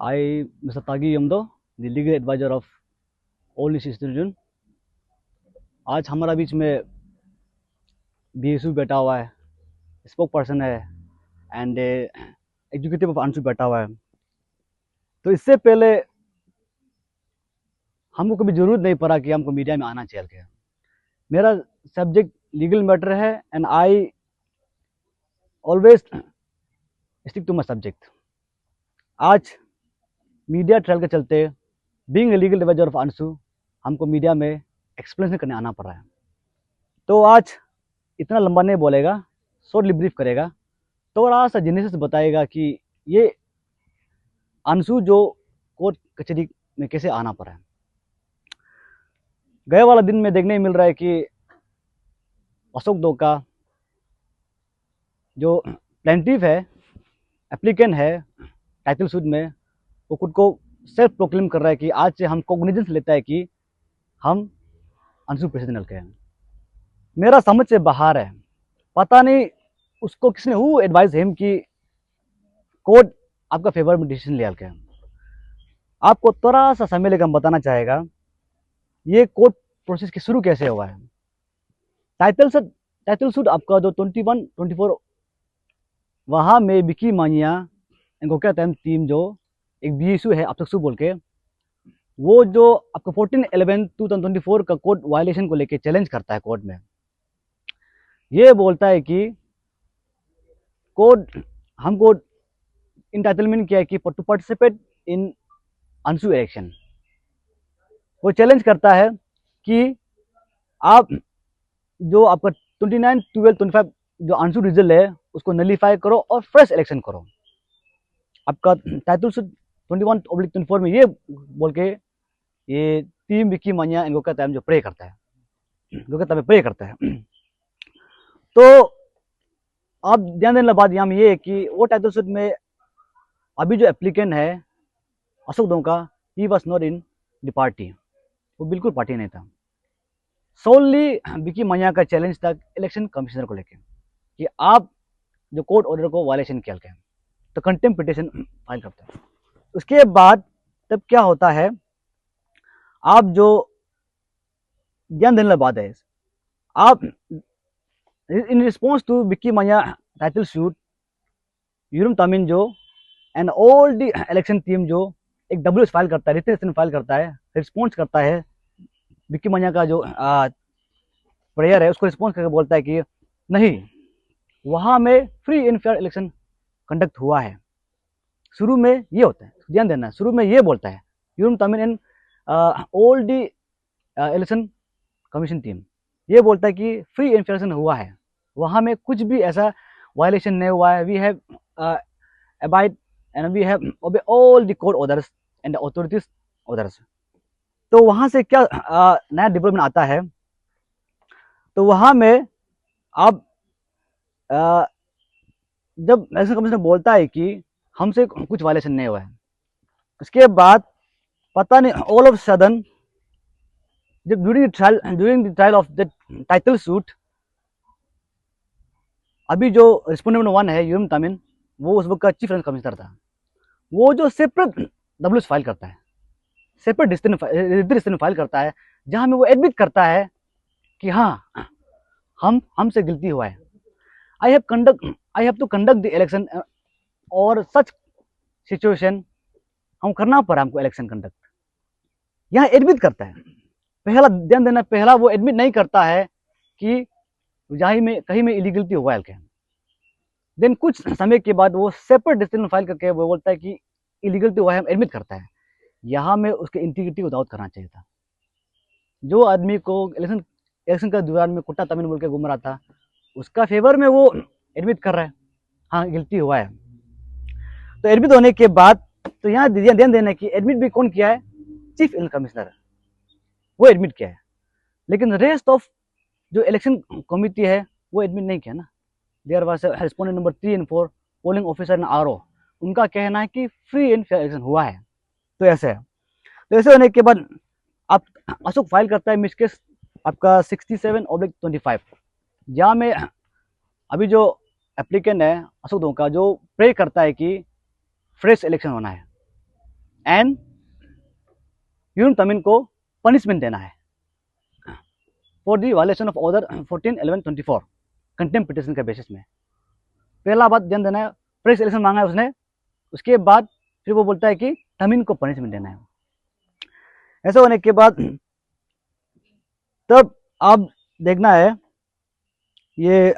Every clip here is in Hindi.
I, Mr. Tagi Yamdo, the legal advisor of all institution. आज हमारा बीच में बीएसयू बैठा हुआ है, स्पोक पर्सन है एंड एग्जीक्यूटिव ऑफ अंशु बैठा हुआ है। तो इससे पहले हमको कभी ज़रूरत नहीं पड़ा कि हमको मीडिया में आना चाहिए। मेरा सब्जेक्ट लीगल मैटर है and I always stick to my subject. आज मीडिया ट्रायल के चलते being a legal adviser of Anshu हमको मीडिया में एक्सप्लेनेशन करने आना पड़ रहा है। तो आज इतना लंबा नहीं बोलेगा, शॉर्टली ब्रीफ करेगा, थोड़ा सा जेनेसिस बताएगा कि ये अंशु जो कोर्ट कचहरी में कैसे आना पड़ा है। गए वाला दिन में देखने मिल रहा है कि अशोक दो का जो प्लेंटिफ है, एप्लीकेंट है टाइटल सूट में, वो खुद को सेल्फ प्रोक्लेम कर रहा है कि आज से हम कॉग्निजेंस लेता है कि हम अंशु प्रेसिडेंट के हैं। मेरा समझ से बाहर है, पता नहीं उसको किसने हु एडवाइस हिम कि कोर्ट आपका फेवर में डिसीजन ले के। आपको थोड़ा सा समय लेकर बताना चाहेगा ये कोर्ट प्रोसेस की शुरू कैसे हुआ है। टाइटल सूट आपका जो 21, 24 वहाँ में विकी मानिया इनको कहते हैं टीम, जो एक बीएसयू है अपसू बोल के, वो जो आपका 14/11/2024 का कोर्ट वायलेशन को लेके चैलेंज करता है कोर्ट में। ये बोलता है कि कोर्ट हमको इंटाइटलमेंट किया है कि to participate in Anshu election. वो चैलेंज करता है कि आप जो आपका 29/12/25 जो अंशु रिजल्ट है उसको नलीफाई करो और फ्रेश इलेक्शन करो। आपका टाइटल 21/24 में ये बोल के ये टीम विकी मानिया इनको कहता है जो प्रे करता है, जो कहता है प्रे करता है। तो आप ध्यान देने बात यहाँ ये है कि वो टाइटल सूट में अभी जो एप्लीकेंट है अशोक दो का, he was not in the party, वो बिल्कुल पार्टी नहीं था। सोनली विकी मानिया का चैलेंज था इलेक्शन कमिश्नर को लेके कि आप जो कोर्ट ऑर्डर को वायलेशन किया गया, तो कंटेम्प्ट पिटीशन फाइल करता है। उसके बाद तब क्या होता है, आप जो ध्यान देने बात है, आप इन रिस्पॉन्स टू विकी मानिया टाइटल सूट, यूरम तमिन जो and all the election team जो एक डब्ल्यू फाइल करता है, रिटन फाइल करता है, रिस्पॉन्स करता है विकी मानिया का जो प्रेयर है उसको रिस्पॉन्स करके बोलता है कि नहीं, वहाँ में free and fair election conduct हुआ है। शुरू में ये होता है, ध्यान देना, शुरू में ये बोलता है यूरम तमिन and all the election commission team, ये बोलता है कि फ्री एंड फेयर इलेक्शन हुआ है, वहाँ में कुछ भी ऐसा वायलेशन नहीं हुआ है। We have abide and we have obey all the court orders and authorities orders. तो वहाँ से क्या नया डेवलपमेंट आता है, तो वहाँ में आप जब इलेक्शन कमीशन बोलता है कि हमसे कुछ वायलेशन नहीं हुआ है, उसके बाद पता नहीं ऑल ऑफ सडन जब during the trial of the title suit, अभी जो रिस्पोंडेंट नंबर 1 है यूरम तमिन, वो उस वक्त का चीफ इलेक्शन कमिश्नर था। वो जो सेपरेट डब्ल्यू फाइल करता है, सेपरेट डिस्ट्रिक्ट फाइल करता है, जहां में वो एडमिट करता है कि हाँ हमसे गलती हुआ है। I have to conduct the election और सच सिचुएशन हम करना पड़ा हमको इलेक्शन कंडक्ट, यहाँ एडमिट करता है। पहला ध्यान देना, पहला वो एडमिट नहीं करता है कि कहीं में इलीगलिटी हुआ है। देन कुछ समय के बाद वो सेपरेट डिस्ट्रिक्ट फाइल करके वो बोलता है कि इलीगलिटी हुआ है, हम एडमिट करता है। यहाँ में उसके इंटीग्रिटी को दाउट करना चाहिए था। जो आदमी को इलेक्शन का दौरान में कुत्ता तमिल बोल के घूम रहा था, उसका फेवर में वो एडमिट कर रहा है हाँ गिल्टी हुआ है। तो एडमिट होने के बाद तो यहाँ ध्यान देना कि एडमिट भी कौन किया है, चीफ इलेक्शन कमिश्नर, वो एडमिट किया है। लेकिन रेस्ट ऑफ जो इलेक्शन कमिटी है वो एडमिट नहीं किया ना। देयर वाज रिस्पोंडेंट नंबर 3 और 4 पोलिंग ऑफिसर एंड आरओ, उनका कहना है कि फ्री एंड फेयर इलेक्शन हुआ है। तो ऐसे है, तो ऐसे होने के बाद आप अशोक फाइल करता है मिस केस आपका 67/25, जहाँ में अभी जो एप्लीकेंट है अशोक दो का, जो प्रे करता है कि फ्रेश इलेक्शन होना है। एंड यूनुम तमीन को पनिशमेंट देना है for the violation of order 14/11/24 contempt petition के बेसिस में। पहला बात ध्यान देना है, फ्रेश इलेक्शन मांगा है उसने, उसके बाद फिर वो बोलता है कि तमीन को पनिशमेंट देना है। ऐसा होने के बाद तब आप देखना है ये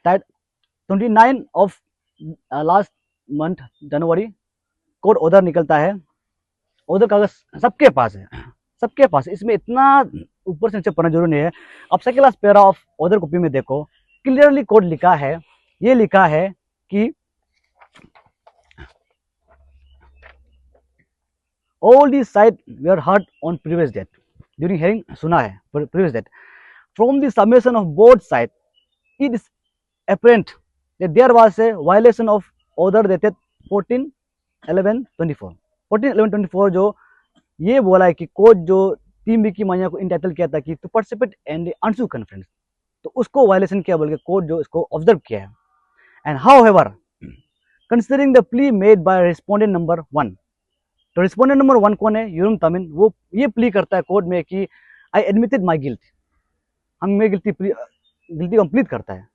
29 of last month January court order निकलता है। ऑर्डर कागज सबके पास है, सबके पास, इसमें इतना ऊपर से नीचे पढ़ना जरूरी नहीं है। आप second last para of order copy में देखो, क्लियरली कोर्ट लिखा है, ये लिखा है कि all these sides were heard on previous date during hearing, सुना है previous date. From the summation of both sides it is apparent that there was a violation of order dated 14/11/24 14/11/24 जो ये बोला है कि कोर्ट जो 3 वीक की मान्या को इंटाइटल किया था कि to participate in AANSU conference, तो उसको वायलेशन किया बोल के कोर्ट जो इसको ऑब्जर्व किया है। And however considering the plea made by respondent number 1, तो रिस्पोंडेंट नंबर 1 कौन है? यूनुम तमीन। वो ये प्ली करता है कोर्ट में कि आई एडमिटेड माई गिल्ट, हम मेरी गिल्टी कंप्लीट करता है,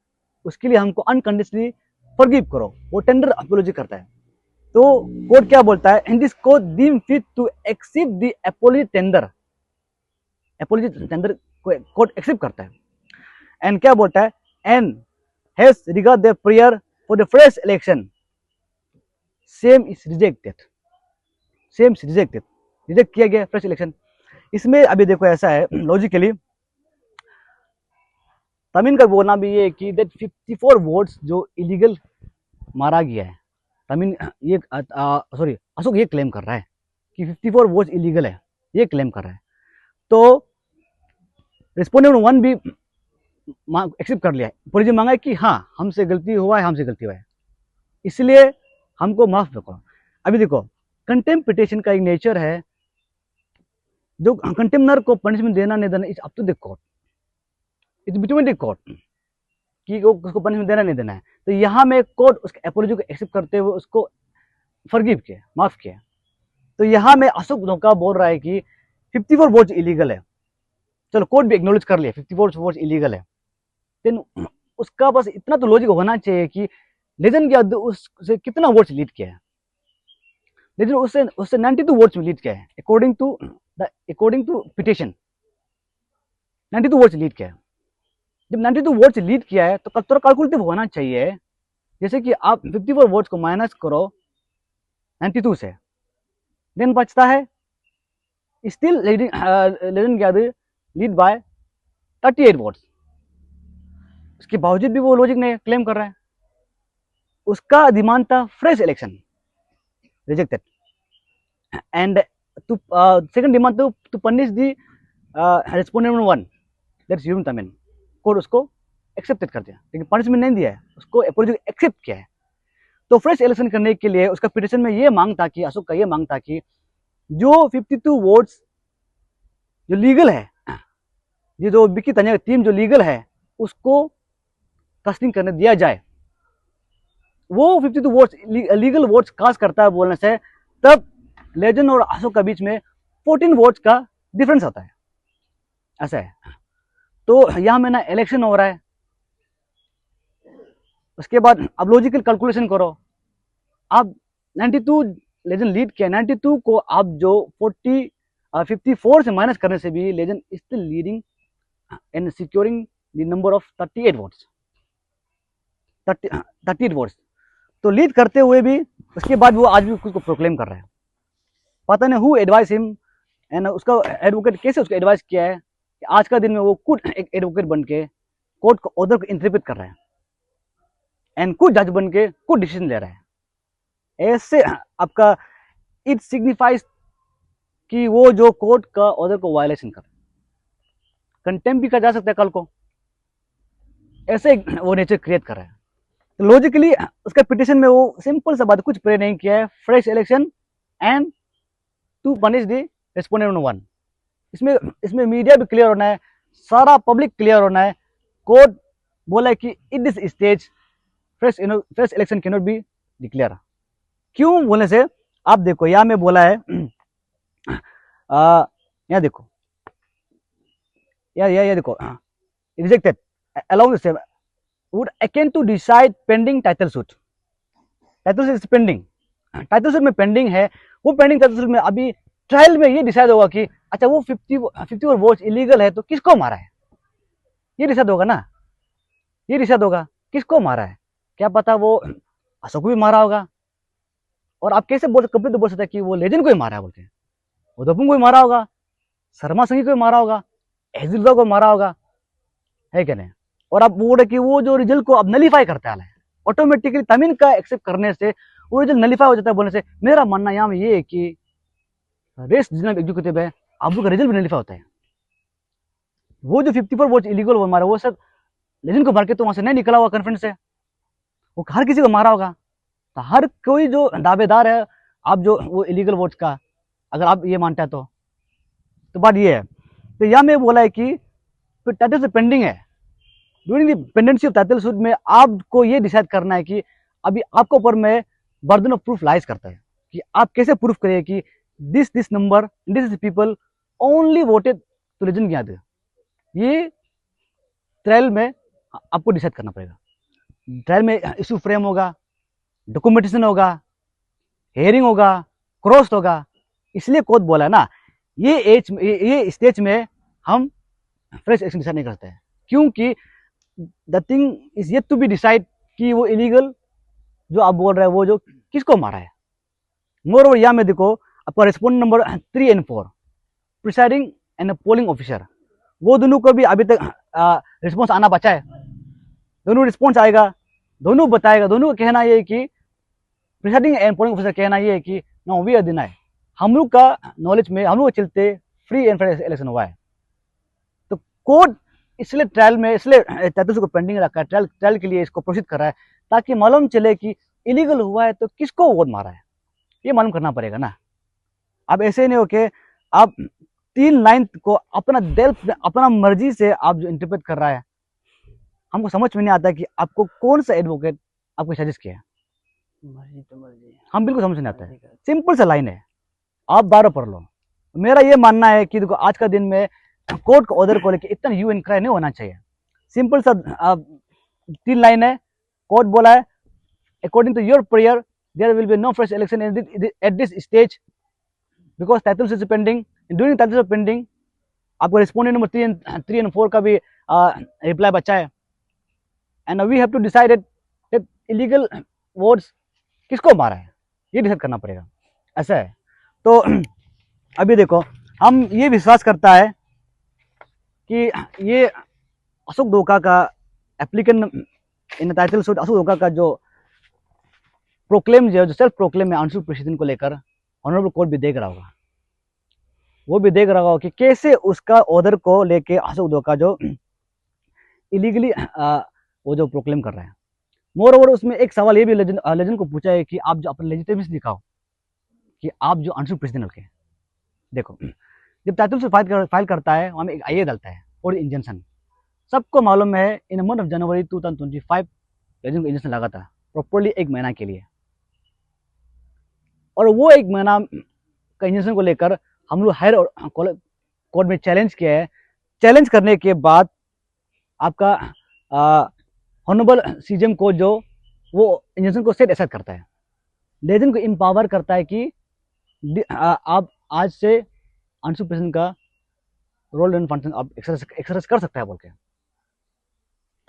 उसके लिए हमको अनकंडीशनली फॉरगिव करो, वो टेंडर अपोलॉजी करता है। तो कोर्ट क्या बोलता है? In this court deem fit to accept the apology tender को कोर्ट एक्सेप्ट करता है। एंड क्या बोलता है? And has regard the prayer for the fresh election same is rejected, reject किया गया फ्रेश इलेक्शन। इसमें अभी देखो ऐसा है लॉजिकली, तमीन का बोलना भी ये है कि दैट 54 वोट्स जो इलीगल मारा गया है, तमीन ये सॉरी अशोक ये क्लेम कर रहा है कि 54 वोट्स इलीगल है, ये क्लेम कर रहा है। तो रिस्पोंडेंट 1 भी एक्सेप्ट कर लिया है, अपॉलॉजी मांगा है कि हाँ हमसे गलती हुआ है, इसलिए हमको माफ करो। अभी देखो कंटेम्प्ट पिटिशन का एक नेचर है, जो कंटेम्नर को पनिशमेंट देना नहीं देना is up to the court, it's between the court कि उसको पनिशमेंट देना नहीं देना है। तो यहाँ में कोर्ट उसके अपॉलॉजी को एक्सेप्ट करते हुए उसको फॉरगिव किया, माफ किया। तो यहाँ में अशोक धोखा बोल रहा है कि 54 वोट्स इलीगल है, चलो कोर्ट भी एक्नॉलेज कर लिया 54 वोट्स इलीगल है, लेकिन उसका बस इतना तो लॉजिक होना चाहिए कि लेजन क्या उससे कितना वोट्स लीड किया है, लेकिन उससे 92 वोट्स में लीड किया है according to petition, 92 votes lead किया है। जब 92 वोट्स लीड किया है तो थोड़ा कैलकुलेटिव होना चाहिए, जैसे कि आप 54 वोट्स को माइनस करो 92 से, देन बचता है स्टिल लेजन क्या लीड बाय 38 वोट्स। उसके बावजूद भी वो लॉजिक ने क्लेम कर रहा है, उसका डिमांड था fresh election, rejected. And to second demand to punish the respondent 1 that's यूनुम तमीन, कोर्ट उसको एक्सेप्टेड कर दिया, लेकिन पनिशमेंट नहीं दिया है, उसको अपॉलॉजी एक्सेप्ट किया है। तो फ्रेश इलेक्शन करने के लिए उसका पिटिशन में ये मांग था कि अशोक का ये मांग था कि जो 52 वोट्स जो लीगल है, ये जो बिक्की तनिया टीम जो लीगल है उसको कास्टिंग करने दिया जाए। वो 52 वोट्स लीगल वोट्स कास्ट करता है बोलने से, तब लेजन और अशोक के बीच में 14 वोट्स का डिफरेंस आता है, ऐसा है। तो यहाँ में ना इलेक्शन हो रहा है, उसके बाद अब लॉजिकल कैलकुलेशन करो, आप 92 लेजन लीड किया, 92 को आप जो 54 से माइनस करने से भी लेजन still leading and securing the number of 38 votes, 38 votes. तो लीड करते हुए भी उसके बाद वो आज भी खुद को प्रोक्लेम कर रहा है, पता नहीं हु एडवाइस हिम, एंड उसका एडवोकेट कैसे उसको एडवाइस किया है कि आज का दिन में वो खुद एक एडवोकेट बन के कोर्ट को ऑर्डर को इंटरप्रेट कर रहा है एंड खुद जज बन के खुद डिसीजन ले रहा है। ऐसे आपका इट सिग्निफाइज कि वो जो कोर्ट का ऑर्डर को वायलेशन कर, कंटेम्प्ट भी कर जा सकता है कल को, ऐसे वो नेचर क्रिएट कर रहा है। तो लॉजिकली उसका पिटिशन में वो सिंपल सा बात कुछ प्रे नहीं किया है, fresh election and to punish the respondent 1। इसमें मीडिया भी क्लियर होना है, सारा पब्लिक क्लियर होना है। कोर्ट बोला है कि in this stage fresh election can not be declare. क्यों बोलने से आप देखो यहाँ में बोला है यहाँ देखो, या देखो, rejected along the same would again to decide pending title suit. Title suit pending, title suit में पेंडिंग है, वो पेंडिंग टाइटल सूट में अभी ट्रायल में ये डिसाइड होगा कि अच्छा वो 54 वोट्स इलीगल है तो किसको मारा है, ये डिसाइड होगा ना, ये डिसाइड होगा किसको मारा है। क्या पता वो अशोक को भी मारा होगा, और आप कैसे कंप्लीट बोल सकते हैं कि वो लेजेंड को ही मारा है बोल के, उदयपुर को भी मारा होगा, शर्मा संघी को भी मारा होगा, एजिल्दा को मारा होगा, है क्या नहीं। और आप बोल कि वो जो रिजल्ट को अब नलीफाई करता है ऑटोमेटिकली तमीन का एक्सेप्ट करने से वो रिजल्ट नलीफाई हो जाता है बोलने से मेरा मानना यहाँ में ये है कि रेस जितना एग्जीक्यूटिव है आप का रिजल्ट भी नलीफाई होता है। वो जो 54 वोट इलीगल वो मारा वो सब लेजेंड को मार के तो वहां से नहीं निकला हुआ कॉन्फ्रेंस से, वो हर किसी को मारा होगा। तो हर कोई जो दावेदार है आप जो वो इलीगल वोट्स का, अगर आप ये मानते हैं तो बात ये है। तो यहाँ में बोला है कि टाइटल से पेंडिंग है, during the pendency of title suit में आपको ये डिसाइड करना है कि अभी आपके ऊपर में बर्डन ऑफ प्रूफ लाइज करता है कि आप कैसे प्रूफ करिए कि this number this people only voted to Legend Yadav. ये ट्रायल में आपको डिसाइड करना पड़ेगा। ट्रायल में इशू फ्रेम होगा, डॉक्यूमेंटेशन होगा, हेयरिंग होगा, क्रॉस होगा, इसलिए कोर्ट बोला है ना ये स्टेज में हम फ्रेश एक्शन डिसाइड नहीं करते हैं, क्योंकि the thing is yet to be decide कि वो इलीगल जो आप बोल रहे हैं वो जो किसको मारा है। मोर ओवर यहाँ में देखो आपका रिस्पॉन्ड नंबर 3 और 4 प्रिसाइडिंग एंड पोलिंग ऑफिसर, वो दोनों को भी अभी तक रिस्पॉन्स आना बचा है। दोनों रिस्पॉन्स आएगा, दोनों बताएगा, दोनों का कहना ये है कि प्रिसाइडिंग एंड पोलिंग ऑफिसर कहना ये है कि नो वी आर डिनाई, हम लोग का नॉलेज में हम लोग चलते फ्री एंड फेयर इलेक्शन हुआ है। तो कोर्ट इसलिए ट्रायल में इसलिए टाइटल को पेंडिंग रखा है, ट्रायल के लिए इसको प्रोसीड कर रहा है ताकि मालूम चले कि इलीगल हुआ है तो किसको वोट मारा है, ये मालूम करना पड़ेगा ना। अब ऐसे नहीं हो कि आप 3 लाइन को अपना दिल अपना मर्जी से आप जो इंटरप्रेट कर रहा है, हमको समझ में नहीं आता कि आपको कौन सा एडवोकेट आपको सजेस्ट किया है। मर्जी तो मर्जी, हम बिल्कुल समझ नहीं आता है, सिंपल सा लाइन है, आप 12 पढ़ लो। मेरा ये मानना है कि देखो आज का दिन में कोर्ट का ऑर्डर को लेकर इतना यू एंड क्राई नहीं होना चाहिए। सिंपल सा 3 लाइन है, कोर्ट बोला है according to your prayer there will be no fresh election at this stage because title is pending, during title is pending. आपको रिस्पोंडेंट नंबर 3 और 4 का भी रिप्लाई बचा है, and we have to decide that illegal votes किसको मारा है, ये डिसाइड करना पड़ेगा, ऐसा है। तो अभी देखो हम ये विश्वास करता है कि ये अशोक डोका का applicant in title suit, Ashok डोका का जो प्रोक्लेम जो सेल्फ प्रोक्लेम है आंसू प्रेसिडेंट को लेकर ऑनरेबल कोर्ट भी देख रहा होगा, वो भी देख रहा होगा कि कैसे उसका ऑर्डर को लेके अशोक डोका जो इलीगली वो जो प्रोक्लेम कर रहा है। मोर ओवर उसमें एक सवाल ये भी लेजेंड को पूछा है कि आप जो अपने लेजिटिमेसी दिखाओ कि आप जो आंसू प्रेसिडेंट के देखो, जब टाइटल से फाइल करता है वहाँ में एक आईए डालता है और इंजेंशन, सबको मालूम है इन मंथ ऑफ जनवरी 2025 लेजेंड को इंजेंशन लगा था प्रॉपरली 1 महीना के लिए, और वो 1 महीना का इंजेंशन को लेकर हम लोग हायर कोर्ट में चैलेंज किया है। चैलेंज करने के बाद आपका ऑनरेबल सीजेम को जो वो इंजेंशन को सेट एक्सेप्ट करता है, लेजेंड को इम्पावर करता है कि आप आज से आंसू प्रेसिडेंट का रोल एंड फंक्शन आप एक्सरसाइज कर सकता है बोल के।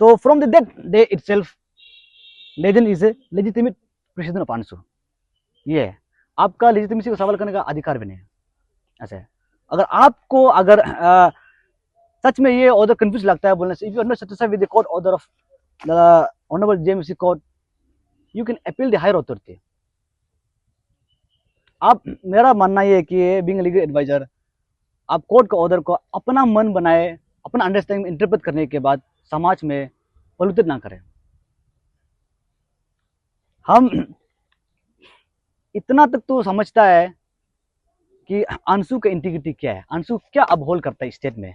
तो from the that day itself legend is a legitimate president of आंसू। ये है, आपका लेजिटिमेसी को सवाल करने का अधिकार भी नहीं है, ऐसा है। अगर आपको अगर सच में ये ऑर्डर कंफ्यूज लगता है बोलने से, if you are not satisfied with the court order of the honourable JMC court, you can appeal the higher authority. आप मेरा मानना ये है कि बीइंग लीगल एडवाइजर आप कोर्ट का ऑर्डर को अपना मन बनाए, अपना अंडरस्टैंडिंग इंटरप्रेट करने के बाद समाज में पॉल्यूटेड ना करें। हम इतना तक तो समझता है कि अंशु का इंटीग्रिटी क्या है, अंशु क्या अपहोल्ड करता है स्टेट में।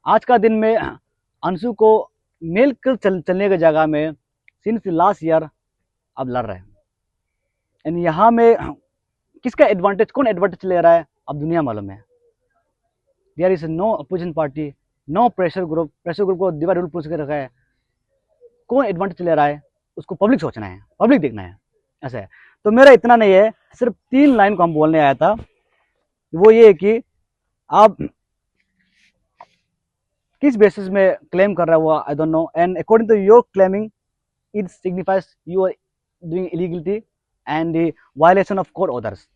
आज का दिन में अंशु को मेल कर चलने की जगह में सिंस लास्ट ईयर अब लड़ रहे हैं, एंड यहाँ में किसका एडवांटेज, कौन एडवांटेज ले रहा है अब दुनिया मालूम है। There is no opposition party, no pressure group को दीवार रूल पूछ के रखा है। कौन एडवांटेज ले रहा है उसको पब्लिक सोचना है, पब्लिक देखना है, ऐसा है। तो मेरा इतना नहीं है, सिर्फ 3 लाइन को हम बोलने आया था, वो ये है कि आप किस बेसिस में क्लेम कर रहा है वो I don't know, and according to your claiming it signifies you are doing illegality and the violation of court orders.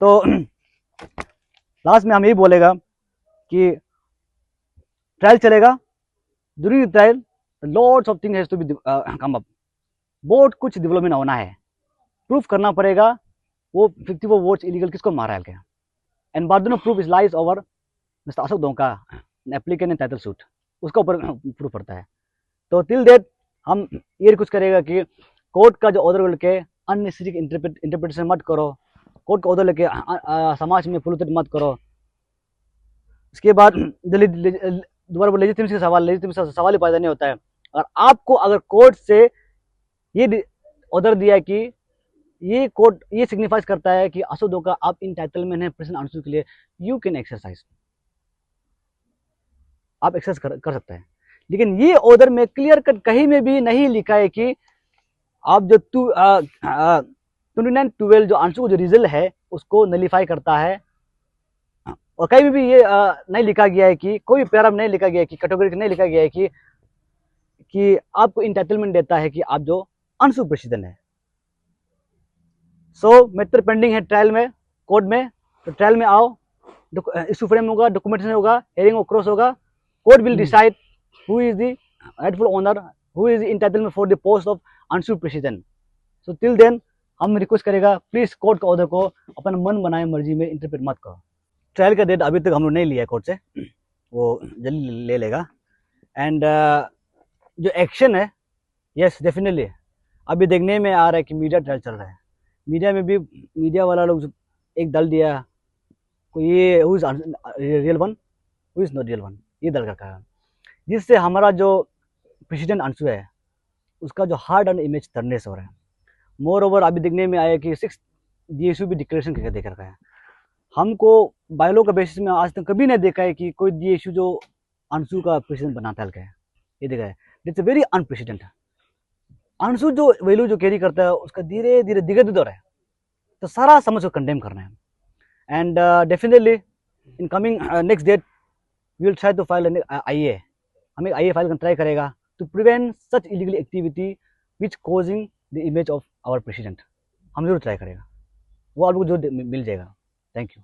तो लास्ट में हम यही बोलेगा कि ट्रायल चलेगा, during the trial lots of thing has to be come up, बहुत कुछ डेवलपमेंट होना है, प्रूफ करना पड़ेगा वो 54 वोट्स इलीगल किसको मारा है क्या, and burden of proof is lies over mister Ashok Donka applicant in title suit, उसका ऊपर प्रूफ पड़ता है। तो टिल डेट हम ये रिक्वेस्ट करेगा कि कोर्ट का जो ऑर्डर लेके अननेसेसरी इंटरप्रिटेशन मत करो, कोर्ट का ऑर्डर लेके समाज में पोल्यूटेड मत करो। इसके बाद दोबारा वो लेजिटिमेसी का सवाल ही पैदा नहीं होता है। और आपको अगर कोर्ट से ये ऑर्डर दिया है कि ये कोर्ट ये सिग्निफाइज करता है कि अशोक डोंका आप इंटाइटलमेंट है प्रेसिडेंट आंसू के लिए, यू कैन एक्सरसाइज, आप एक्सेस कर सकते हैं। लेकिन ये ऑर्डर में क्लियर कट कहीं में भी नहीं लिखा है कि आप जो 2912 जो आंसू जो रिजल्ट है उसको नलीफाई करता है, और कहीं भी ये नहीं लिखा गया है कि कोई पैरा नहीं लिखा गया है कि कैटेगरी नहीं लिखा गया है कि आपको इंटाइटलमेंट देता है कि आप जो आंसू प्रेसिडेंट है। सो मैटर पेंडिंग है ट्रायल में, कोर्ट में, तो ट्रायल में आओ, इशू फ्रेम होगा, डॉक्यूमेंटेशन होगा, हेयरिंग क्रॉस होगा, court will decide who is the rightful owner, who is the entitlement for the post of unsued president. So till then हम रिक्वेस्ट करेगा प्लीज कोर्ट का ऑर्डर को अपना मन बनाए मर्जी में इंटरप्रेट मत करो। ट्रायल का डेट अभी तक हम लोग नहीं लिया कोर्ट से, वो जल्दी ले लेगा। एंड जो एक्शन है, यस डेफिनेटली अभी देखने में आ रहा है कि मीडिया ट्रायल चल रहा है, मीडिया में भी मीडिया वाला लोग एक दल दिया कोई ये who is real one, who is not real one, ये दल का है, जिससे हमारा जो प्रेसिडेंट अंशु है उसका जो हार्ड एंड इमेज टर्नेस हो रहा है। मोर ओवर अभी देखने में आया कि 6 DSU भी डिक्लेरेशन करके देख रखा है। हमको बायलो का बेसिस में आज तक कभी नहीं देखा है कि कोई DSU जो अंशु का प्रेसिडेंट बनाता है, ये देखा है, इट्स वेरी अनप्रेसिडेंट। अंशु जो वैल्यू जो कैरी करता है उसका धीरे धीरे दिगत दौर है, तो सारा समझ को कंडेम करना है। And definitely in coming next date we will try to file IA, हमें IA फाइल करना ट्राई करेगा to prevent such illegal activity which causing the image of our president. हम जरूर ट्राई करेगा, वो आपको जो मिल जाएगा। Thank you.